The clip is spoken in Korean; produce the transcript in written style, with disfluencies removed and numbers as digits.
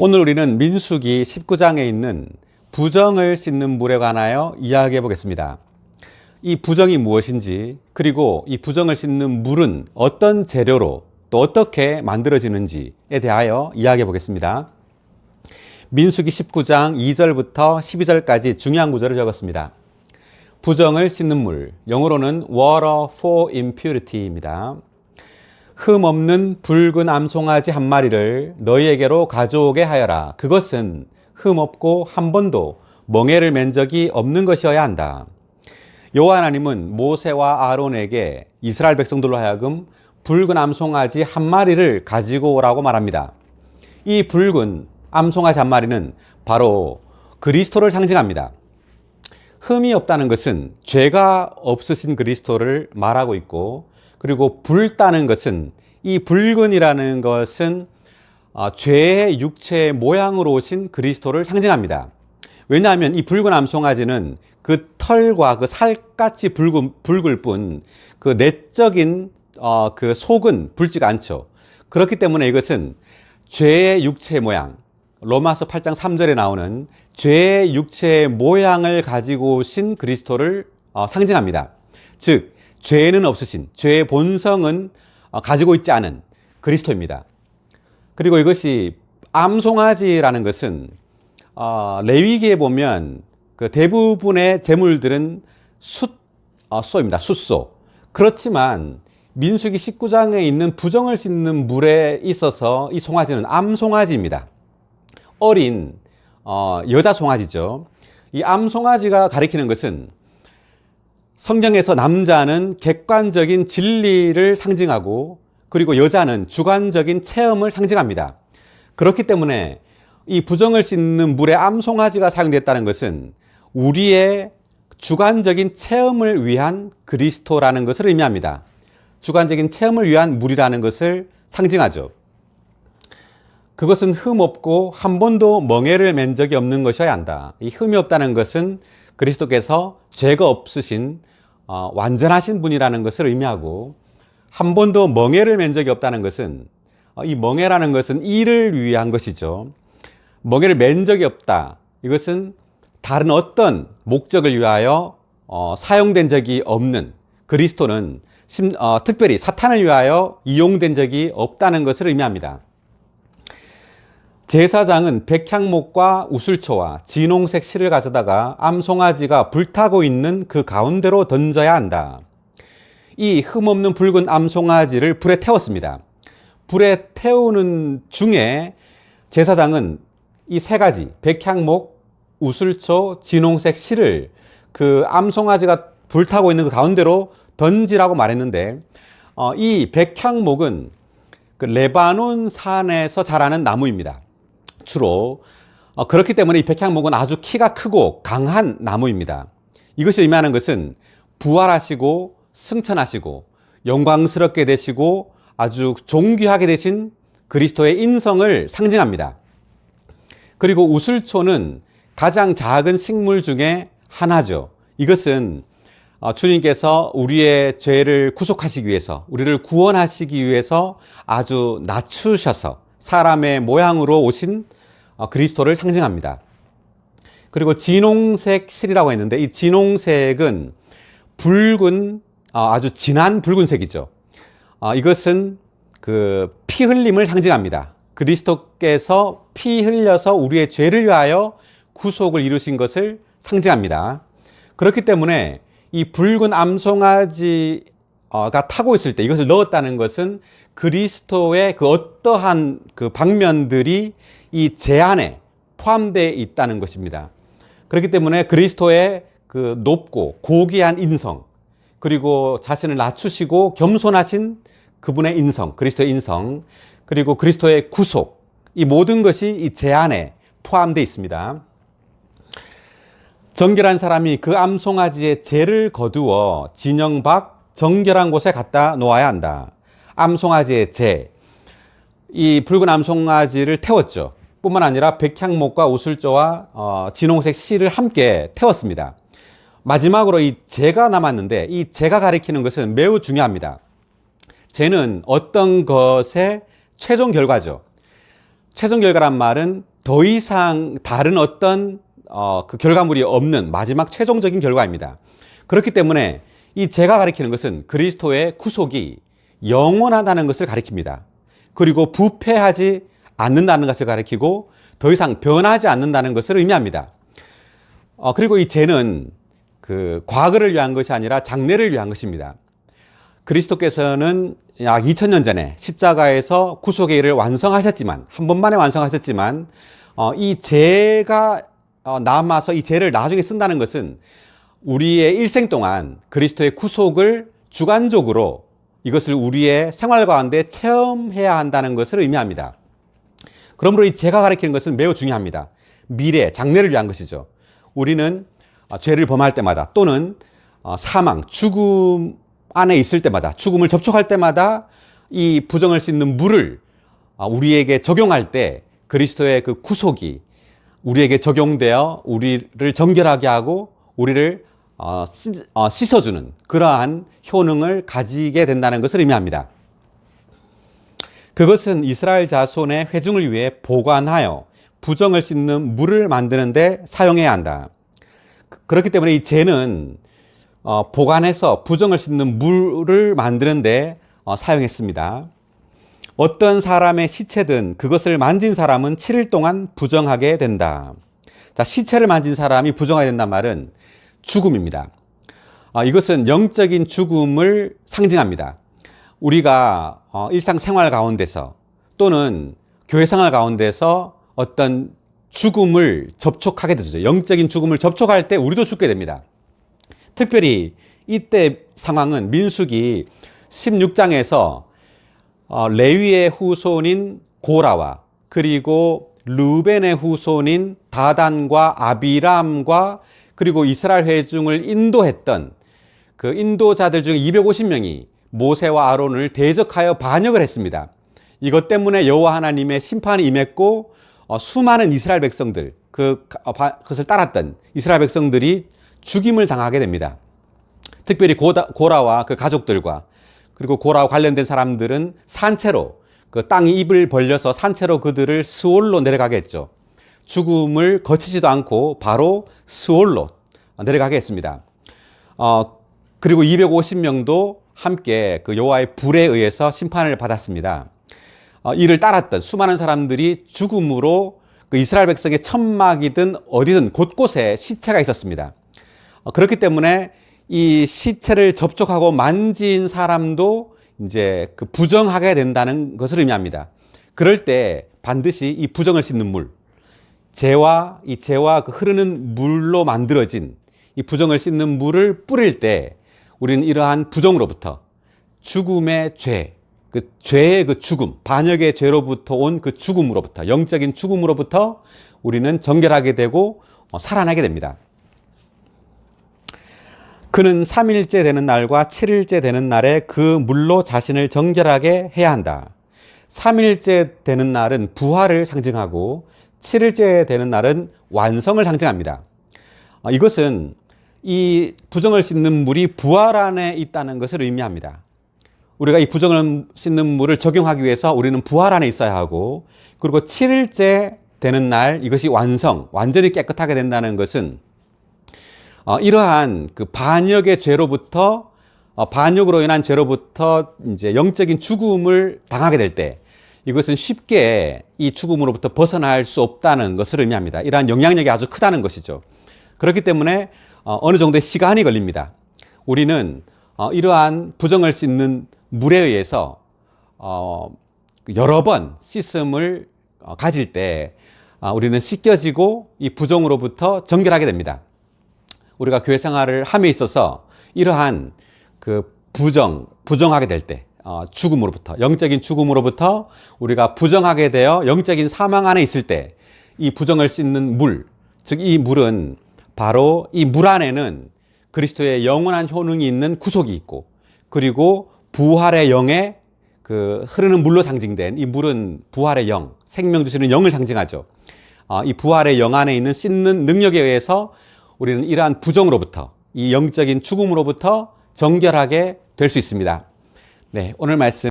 오늘 우리는 민수기 19장에 있는 부정을 씻는 물에 관하여 이야기해 보겠습니다. 이 부정이 무엇인지, 그리고 이 부정을 씻는 물은 어떤 재료로 또 어떻게 만들어지는지에 대하여 이야기해 보겠습니다. 민수기 19장 2절부터 12절까지 중요한 구절을 적었습니다. 부정을 씻는 물, 영어로는 water for impurity입니다. 흠 없는 붉은 암송아지 한 마리를 너희에게로 가져오게 하여라. 그것은 흠 없고 한 번도 멍에를 맨 적이 없는 것이어야 한다. 여호와 하나님은 모세와 아론에게 이스라엘 백성들로 하여금 붉은 암송아지 한 마리를 가지고 오라고 말합니다. 이 붉은 암송아지 한 마리는 바로 그리스도를 상징합니다. 흠이 없다는 것은 죄가 없으신 그리스도를 말하고 있고, 그리고 붉다는 것은, 이 붉은이라는 것은 죄의 육체의 모양으로 오신 그리스도를 상징합니다. 왜냐하면 이 붉은 암송아지는 그 털과 그 살같이 붉을 뿐 그 내적인 그 속은 붉지가 않죠. 그렇기 때문에 이것은 죄의 육체의 모양, 로마서 8장 3절에 나오는 죄의 육체의 모양을 가지고 오신 그리스도를 상징합니다. 즉 죄는 없으신, 죄의 본성은 가지고 있지 않은 그리스도입니다. 그리고 이것이 암송아지라는 것은 레위기에 보면 그 대부분의 제물들은 숫소입니다. 숫소. 그렇지만 민수기 19장에 있는 부정을 씻는 물에 있어서 이 송아지는 암송아지입니다. 어린 여자 송아지죠. 이 암송아지가 가리키는 것은 성경에서 남자는 객관적인 진리를 상징하고, 그리고 여자는 주관적인 체험을 상징합니다. 그렇기 때문에 이 부정을 씻는 물에 암송아지가 사용됐다는 것은 우리의 주관적인 체험을 위한 그리스도라는 것을 의미합니다. 주관적인 체험을 위한 물이라는 것을 상징하죠. 그것은 흠 없고 한 번도 멍에를 맨 적이 없는 것이어야 한다. 이 흠이 없다는 것은 그리스도께서 죄가 없으신 완전하신 분이라는 것을 의미하고, 한 번도 멍에를 맨 적이 없다는 것은 이 멍에라는 것은 일을 위한 것이죠. 멍에를 맨 적이 없다. 이것은 다른 어떤 목적을 위하여 사용된 적이 없는, 그리스도는 특별히 사탄을 위하여 이용된 적이 없다는 것을 의미합니다. 제사장은 백향목과 우슬초와 진홍색 실을 가져다가 암송아지가 불타고 있는 그 가운데로 던져야 한다. 이 흠없는 붉은 암송아지를 불에 태웠습니다. 불에 태우는 중에 제사장은 이 세 가지, 백향목, 우슬초, 진홍색 실을 그 암송아지가 불타고 있는 그 가운데로 던지라고 말했는데, 이 백향목은 그 레바논 산에서 자라는 나무입니다. 주로. 그렇기 때문에 이 백향목은 아주 키가 크고 강한 나무입니다. 이것이 의미하는 것은 부활하시고 승천하시고 영광스럽게 되시고 아주 존귀하게 되신 그리스도의 인성을 상징합니다. 그리고 우슬초는 가장 작은 식물 중에 하나죠. 이것은 주님께서 우리의 죄를 구속하시기 위해서, 우리를 구원하시기 위해서 아주 낮추셔서 사람의 모양으로 오신 그리스도를 상징합니다. 그리고 진홍색 실이라고 했는데, 이 진홍색은 붉은, 아주 진한 붉은색이죠. 이것은 그 피 흘림을 상징합니다. 그리스도께서 피 흘려서 우리의 죄를 위하여 구속을 이루신 것을 상징합니다. 그렇기 때문에 이 붉은 암송아지가 타고 있을 때 이것을 넣었다는 것은 그리스도의 그 어떠한 그 방면들이 이 제 안에 포함되어 있다는 것입니다. 그렇기 때문에 그리스도의 그 높고 고귀한 인성, 그리고 자신을 낮추시고 겸손하신 그분의 인성, 그리스도의 인성, 그리고 그리스도의 구속, 이 모든 것이 이 제 안에 포함되어 있습니다. 정결한 사람이 그 암송아지의 죄를 거두어 진영 밖 정결한 곳에 갖다 놓아야 한다. 암송아지의 죄, 이 붉은 암송아지를 태웠죠. 뿐만 아니라 백향목과 우슬조와 진홍색 실을 함께 태웠습니다. 마지막으로 이 죄가 남았는데, 이 죄가 가리키는 것은 매우 중요합니다. 죄는 어떤 것의 최종 결과죠. 최종 결과란 말은 더 이상 다른 어떤 그 결과물이 없는 마지막 최종적인 결과입니다. 그렇기 때문에 이 제가 가리키는 것은 그리스도의 구속이 영원하다는 것을 가리킵니다. 그리고 부패하지 않는다는 것을 가리키고 더 이상 변하지 않는다는 것을 의미합니다. 그리고 이 죄는 그 과거를 위한 것이 아니라 장래를 위한 것입니다. 그리스도께서는 약 2000년 전에 십자가에서 구속의 일을 완성하셨지만, 한 번만에 완성하셨지만, 이 죄가 남아서 이 죄를 나중에 쓴다는 것은 우리의 일생 동안 그리스도의 구속을 주관적으로 이것을 우리의 생활 가운데 체험해야 한다는 것을 의미합니다. 그러므로 이 죄가 가리키는 것은 매우 중요합니다. 미래, 장래를 위한 것이죠. 우리는 죄를 범할 때마다 또는 사망, 죽음 안에 있을 때마다, 죽음을 접촉할 때마다 이 부정을 씻는 물을 우리에게 적용할 때 그리스도의 그 구속이 우리에게 적용되어 우리를 정결하게 하고 우리를 씻어주는 그러한 효능을 가지게 된다는 것을 의미합니다. 그것은 이스라엘 자손의 회중을 위해 보관하여 부정을 씻는 물을 만드는 데 사용해야 한다. 그렇기 때문에 이 죄는 보관해서 부정을 씻는 물을 만드는 데 사용했습니다. 어떤 사람의 시체든 그것을 만진 사람은 7일 동안 부정하게 된다. 자, 시체를 만진 사람이 부정하게 된다는 말은 죽음입니다. 이것은 영적인 죽음을 상징합니다. 우리가 일상생활 가운데서 또는 교회생활 가운데서 어떤 죽음을 접촉하게 되죠. 영적인 죽음을 접촉할 때 우리도 죽게 됩니다. 특별히 이때 상황은 민수기 16장에서 레위의 후손인 고라와 그리고 르벤의 후손인 다단과 아비람과 그리고 이스라엘 회중을 인도했던 그 인도자들 중에 250명이 모세와 아론을 대적하여 반역을 했습니다. 이것 때문에 여호와 하나님의 심판이 임했고 수많은 이스라엘 백성들, 그것을 따랐던 이스라엘 백성들이 죽임을 당하게 됩니다. 특별히 고라와 그 가족들과 그리고 고라와 관련된 사람들은 산채로 그 땅이 입을 벌려서 산채로 그들을 스올로 내려가게 했죠. 죽음을 거치지도 않고 바로 스올로 내려가게 했습니다. 그리고 250명도 함께 그 여호와의 불에 의해서 심판을 받았습니다. 이를 따랐던 수많은 사람들이 죽음으로 그 이스라엘 백성의 천막이든 어디든 곳곳에 시체가 있었습니다. 그렇기 때문에 이 시체를 접촉하고 만진 사람도 이제 그 부정하게 된다는 것을 의미합니다. 그럴 때 반드시 이 부정을 씻는 물, 죄와 그 흐르는 물로 만들어진 이 부정을 씻는 물을 뿌릴 때 우리는 이러한 부정으로부터 죽음의 죄, 그 죄의 그 죽음, 반역의 죄로부터 온 그 죽음으로부터, 영적인 죽음으로부터 우리는 정결하게 되고 살아나게 됩니다. 그는 3일째 되는 날과 7일째 되는 날에 그 물로 자신을 정결하게 해야 한다. 3일째 되는 날은 부활을 상징하고 7일째 되는 날은 완성을 상징합니다. 이것은 이 부정을 씻는 물이 부활 안에 있다는 것을 의미합니다. 우리가 이 부정을 씻는 물을 적용하기 위해서 우리는 부활 안에 있어야 하고, 그리고 7일째 되는 날 이것이 완전히 깨끗하게 된다는 것은 이러한 그 반역의 죄로부터 반역으로 인한 죄로부터 이제 영적인 죽음을 당하게 될 때 이것은 쉽게 이 죽음으로부터 벗어날 수 없다는 것을 의미합니다. 이러한 영향력이 아주 크다는 것이죠. 그렇기 때문에 어느 정도의 시간이 걸립니다. 우리는 이러한 부정을 씻는 물에 의해서 여러 번 씻음을 가질 때 우리는 씻겨지고 이 부정으로부터 정결하게 됩니다. 우리가 교회 생활을 함에 있어서 이러한 그 부정하게 될 때, 죽음으로부터, 영적인 죽음으로부터 우리가 부정하게 되어 영적인 사망 안에 있을 때 이 부정을 씻는 물, 즉 이 물은 바로 이 물 안에는 그리스도의 영원한 효능이 있는 구속이 있고, 그리고 부활의 영의 그 흐르는 물로 상징된 이 물은 부활의 영, 생명 주시는 영을 상징하죠. 이 부활의 영 안에 있는 씻는 능력에 의해서 우리는 이러한 부정으로부터, 이 영적인 죽음으로부터 정결하게 될 수 있습니다. 네, 오늘 말씀